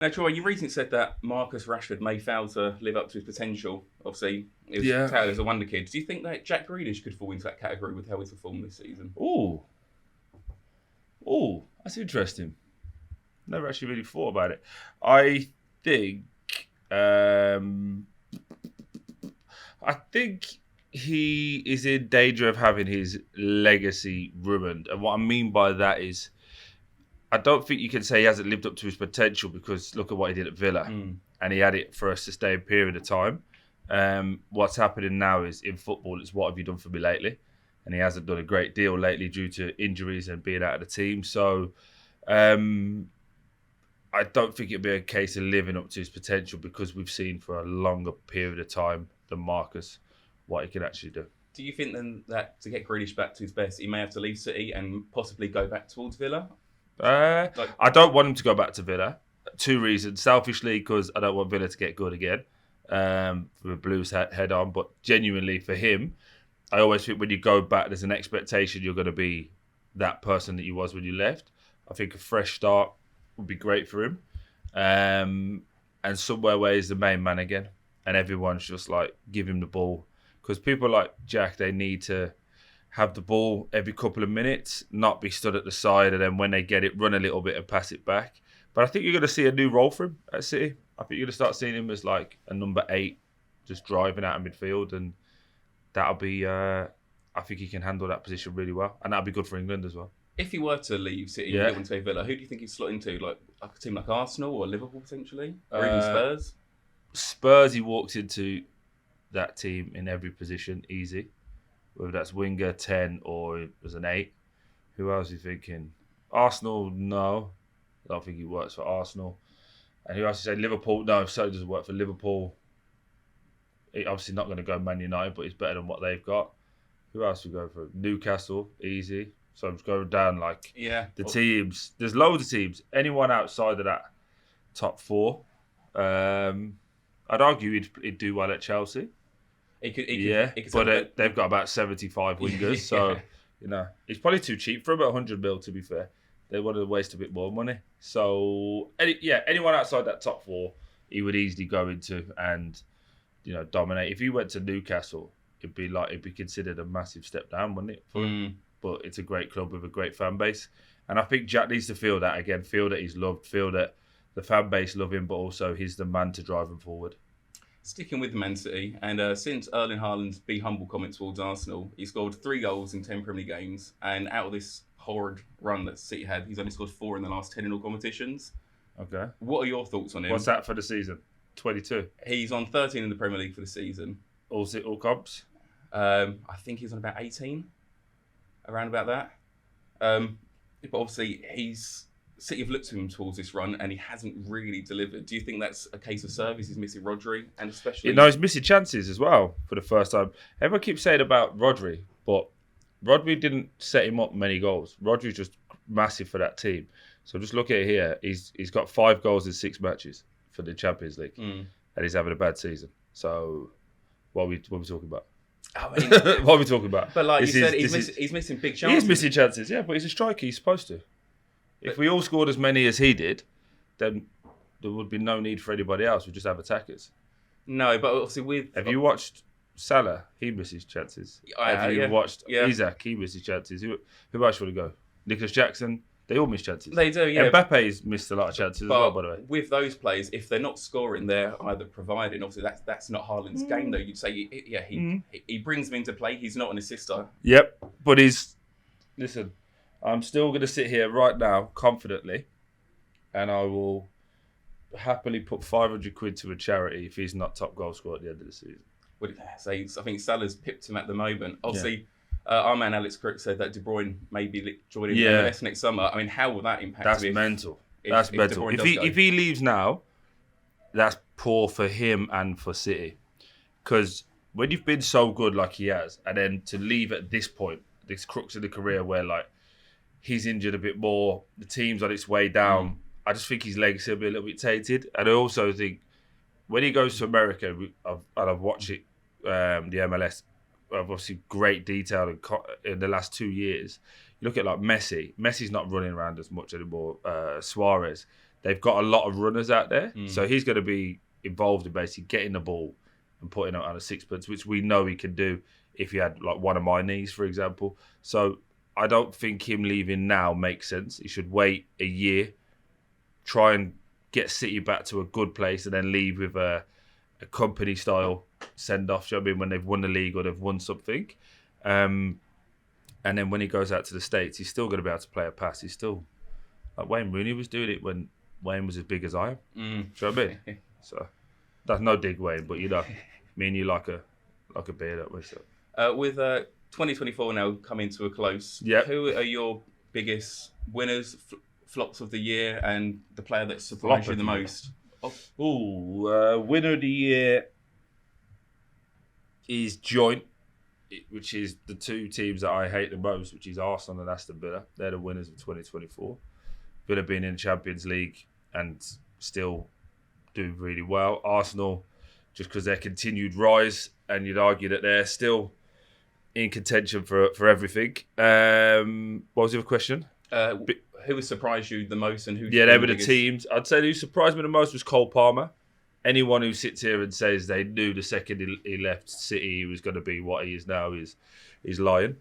Now, Troy, you recently said that Marcus Rashford may fail to live up to his potential. Obviously, it was Yeah. touted as a wonder kid. Do you think that Jack Grealish could fall into that category with how he's performed this season? Oh, that's interesting. Never actually really thought about it. I think, um, I think he is in danger of having his legacy ruined, and what I mean by that is, I don't think you can say he hasn't lived up to his potential because look at what he did at Villa, and he had it for a sustained period of time. What's happening now is in football, it's what have you done for me lately? And he hasn't done a great deal lately due to injuries and being out of the team. So um, I don't think it'll be a case of living up to his potential because we've seen for a longer period of time than Marcus what he can actually do. Do you think then that to get Grealish back to his best, he may have to leave City and possibly go back towards Villa? I don't want him to go back to Villa. 2 reasons. Selfishly, because I don't want Villa to get good again with Blues head on. But genuinely for him, I always think when you go back, there's an expectation you're going to be that person that you was when you left. I think a fresh start would be great for him. And somewhere where he's the main man again. And everyone's just like, give him the ball. Because people like Jack, they need to have the ball every couple of minutes, not be stood at the side, and then when they get it, run a little bit and pass it back. But I think you're going to see a new role for him at City. I think you're going to start seeing him as like a number 8, just driving out of midfield, and that'll be. I think he can handle that position really well, and that'll be good for England as well. If he were to leave City and go into Villa, who do you think he'd slot into? Like a team like Arsenal or Liverpool potentially, or even Spurs? Spurs, he walks into that team in every position, easy. Whether that's winger, 10, or as an 8. Who else are you thinking? Arsenal, no. I don't think he works for Arsenal. And who else you say? Liverpool, no, certainly doesn't work for Liverpool. He's obviously not going to go Man United, but he's better than what they've got. Who else we go for? Newcastle, easy. So I'm just going down like the teams. There's loads of teams. Anyone outside of that top 4, I'd argue he'd do well at Chelsea. He could but they've got about 75 wingers, so it's probably too cheap for him at 100 mil. To be fair, they wanted to waste a bit more money. So anyone outside that top 4, he would easily go into and dominate. If he went to Newcastle, it'd be considered a massive step down, wouldn't it? For him? But it's a great club with a great fan base, and I think Jack needs to feel that again. Feel that he's loved. Feel that the fan base love him, but also he's the man to drive him forward. Sticking with Man City, and since Erling Haaland's be humble comment towards Arsenal, he scored 3 goals in 10 Premier League games, and out of this horrid run that City had, he's only scored 4 in the last 10 in all competitions. Okay. What are your thoughts on him? What's that for the season? 22? He's on 13 in the Premier League for the season. All comps? I think he's on about 18, around about that. But obviously, City have looked to him towards this run, and he hasn't really delivered. Do you think that's a case of service? He's missing Rodri, and especially he's missing chances as well for the first time. Everyone keeps saying about Rodri, but Rodri didn't set him up many goals. Rodri's just massive for that team. So just look at it here. He's got 5 goals in 6 matches for the Champions League, and he's having a bad season. So what are we talking about? I mean, what are we talking about? But like you said, he's missing big chances. He is missing chances, yeah, but he's a striker. He's supposed to. If we all scored as many as he did, then there would be no need for anybody else. We'd just have attackers. No, but obviously Have you watched Salah? He misses chances. Have you watched Isaac? He misses chances. Who else would it go? Nicholas Jackson? They all miss chances. They do, yeah. Mbappe's missed a lot of chances as well, by the way. With those players, if they're not scoring, they're either providing. Obviously, that's not Haaland's game, though. You'd say, he brings them into play. He's not an assister. Yep, but listen, I'm still going to sit here right now, confidently, and I will happily put 500 quid to a charity if he's not top goal scorer at the end of the season. I think Salah's pipped him at the moment. Obviously, our man Alex Crook said that De Bruyne may be joining MLS next summer. I mean, how will that impact That's him? Mental. That's mental. If he leaves now, that's poor for him and for City. Because when you've been so good like he has, and then to leave at this point, this crux of the career where like he's injured a bit more, the team's on its way down, I just think his legacy will be a little bit tainted. And I also think when he goes to America, I've watched it, the MLS, obviously great detail in the last 2 years. You look at like Messi. Messi's not running around as much anymore. Suarez. they've got a lot of runners out there. So he's going to be involved in basically getting the ball and putting it on a sixpence, which we know he can do if he had like one of my knees, for example. So I don't think him leaving now makes sense. He should wait a year, try and get City back to a good place, and then leave with a company style send off. You know what I mean? When they've won the league or they've won something. And then when he goes out to the States, he's still going to be able to play a pass. He's still like Wayne Rooney was doing it when Wayne was as big as I am. Do you know what I mean? So that's no dig, Wayne, but you know, me and you like a beer, don't we? So. With 2024 now coming to a close, who are your biggest winners, flops of the year, and the player that surprised you the most? Winner of the year is joint, which is the two teams that I hate the most, which is Arsenal and Aston Villa. They're the winners of 2024. Villa being in the Champions League and still doing really well. Arsenal, just because their continued rise, and you'd argue that they're still in contention for everything. What was the other question? Who has surprised you the most, and who? Yeah, they were the teams. I'd say who surprised me the most was Cole Palmer. Anyone who sits here and says they knew the second he left City he was going to be what he is now is lying.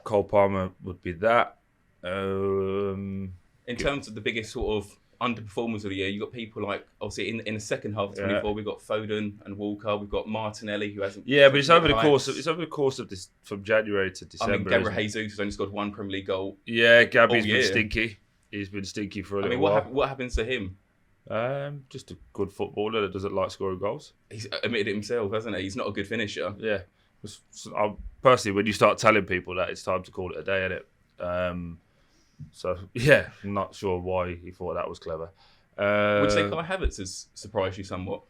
Cole Palmer would be that. In terms of the biggest sort of underperformers of the year, you've got people like, obviously in the second half of 24, we've got Foden and Walker, we've got Martinelli who hasn't. Yeah, but it's over the course of this, from January to December. I mean, Gabriel Jesus has only scored one Premier League goal. Yeah, Gabby's been stinky. He's been stinky for a little while. What happens to him? Just a good footballer that doesn't like scoring goals. He's admitted it himself, hasn't he? He's not a good finisher. Yeah. Personally, when you start telling people that, it's time to call it a day, innit? So, yeah, I'm not sure why he thought that was clever. Would you say Kai Havertz has surprised you somewhat?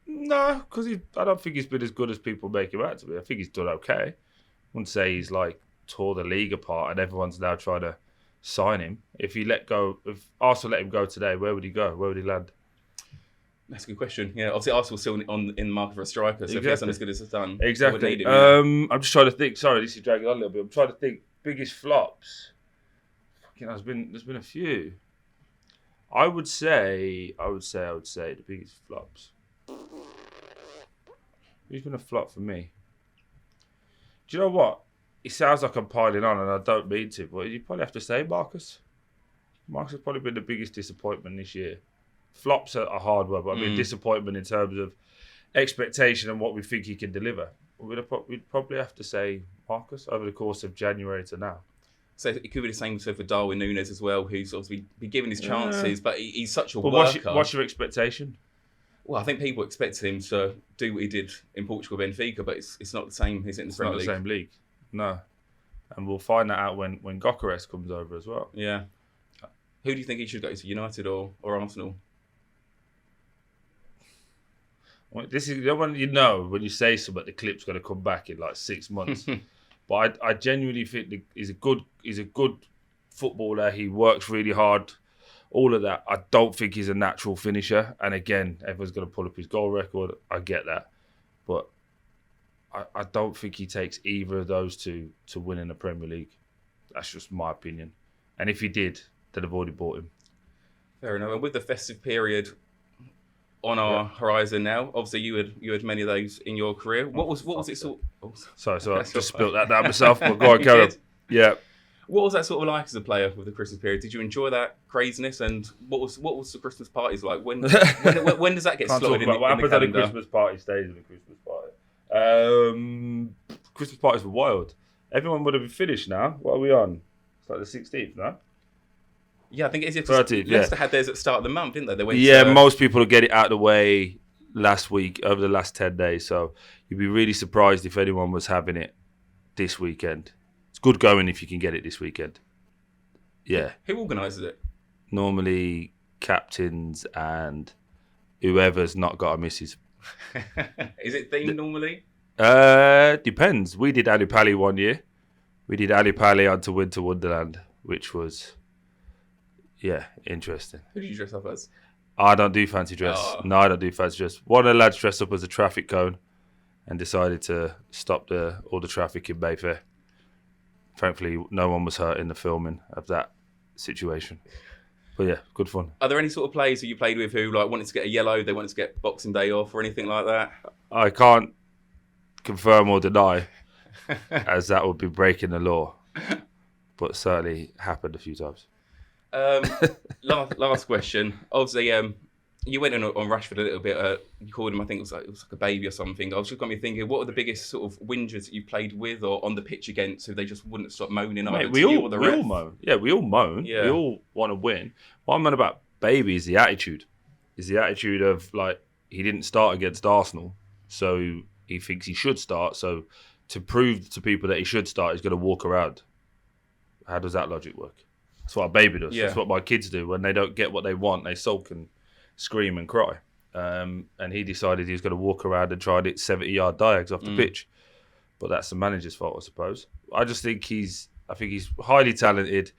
No, because I don't think he's been as good as people make him out to be. I think he's done okay. I wouldn't say he's like tore the league apart and everyone's now trying to sign him. If Arsenal let him go today, where would he go? Where would he land? That's a good question. Yeah, obviously Arsenal's still in the market for a striker, so if he's done as good as he's done, exactly. I'm just trying to think. Sorry, this is dragging on a little bit. I'm trying to think. Biggest flops. There's been a few. I would say the biggest flops. Who's been a flop for me? Do you know what? It sounds like I'm piling on, and I don't mean to, but you probably have to say Marcus. Marcus has probably been the biggest disappointment this year. Flops are a hard word, but I mean disappointment in terms of expectation and what we think he can deliver. We'd probably have to say Marcus over the course of January to now. So it could be the same for Darwin Núñez as well, who's obviously been given his chances, but he's such a worker. What's your expectation? Well, I think people expected him to do what he did in Portugal, Benfica, but it's not the same, is it, in the Premier League? It's not the same league. No. And we'll find that out when Gyokeres comes over as well. Yeah. Who do you think he should go to, United or Arsenal? Well, this is the one when you say something, the clip's going to come back in like 6 months. But I genuinely think he's a good footballer. He works really hard. All of that. I don't think he's a natural finisher. And again, everyone's going to pull up his goal record. I get that. But I don't think he takes either of those two to win in the Premier League. That's just my opinion. And if he did, they'd have already bought him. Fair enough. And with the festive period on our horizon now, obviously you had many of those in your career. What was it sort? Sorry, I just spilt that down myself. But go on, carry on. Yeah. What was that sort of like as a player with the Christmas period? Did you enjoy that craziness? And what was the Christmas parties like? When does that get slotted in the calendar? What happens at a Christmas party stays at a Christmas party. Christmas parties were wild. Everyone would have been finished now. What are we on? It's like the 16th now. Yeah, I think it is. 13th, Leicester had theirs at the start of the month, didn't they? Most people will get it out of the way last week, over the last 10 days. So you'd be really surprised if anyone was having it this weekend. It's good going if you can get it this weekend. Yeah. Who organises it? Normally captains and whoever's not got a missus. Is it themed normally? Depends. We did Ali Pali one year. We did Ali Pali onto Winter Wonderland, which was, interesting. Who did you dress up as? I don't do fancy dress. Oh. No, I don't do fancy dress. One of the lads dressed up as a traffic cone and decided to stop all the traffic in Mayfair. Thankfully, no one was hurt in the filming of that situation. But yeah, good fun. Are there any sort of players who you played with who like wanted to get a yellow, they wanted to get Boxing Day off or anything like that? I can't confirm or deny, as that would be breaking the law, but certainly happened a few times. Last question. Obviously, you went on Rashford a little bit. You called him, I think it was like a baby or something. I was just got me thinking, what are the biggest sort of whingers that you played with or on the pitch against who they just wouldn't stop moaning? Mate, we all moan. Yeah, we all moan. Yeah. We all want to win. What I'm on about baby is the attitude. Is the attitude of like he didn't start against Arsenal, so he thinks he should start. So to prove to people that he should start, he's going to walk around. How does that logic work? That's what a baby does. Yeah. That's what my kids do. When they don't get what they want, they sulk and scream and cry. And he decided he was going to walk around and try and hit 70-yard diags off the pitch. But that's the manager's fault, I suppose. I just think he's highly talented,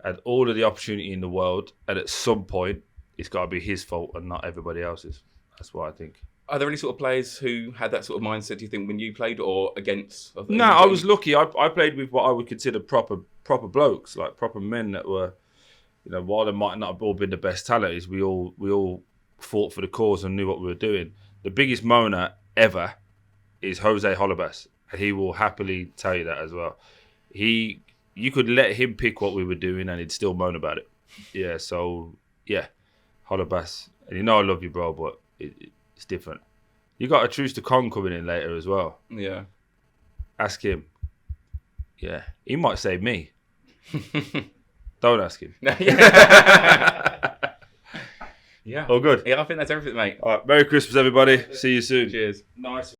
had all of the opportunity in the world, and at some point, it's got to be his fault and not everybody else's. That's what I think. Are there any sort of players who had that sort of mindset, do you think, when you played or against? No, I was lucky. I played with what I would consider proper blokes, like proper men that were, you know, while they might not have all been the best talents, we all fought for the cause and knew what we were doing. The biggest moaner ever is Jose Holebas, and he will happily tell you that as well. You could let him pick what we were doing and he'd still moan about it. Yeah, so, yeah, Holebas. And you know I love you, bro, but it's different. You got a Truce to Con coming in later as well. Yeah. Ask him. Yeah, he might save me. Don't ask him. Yeah. All good. Yeah, I think that's everything, mate. All right. Merry Christmas, everybody. See you soon. Cheers. Nice.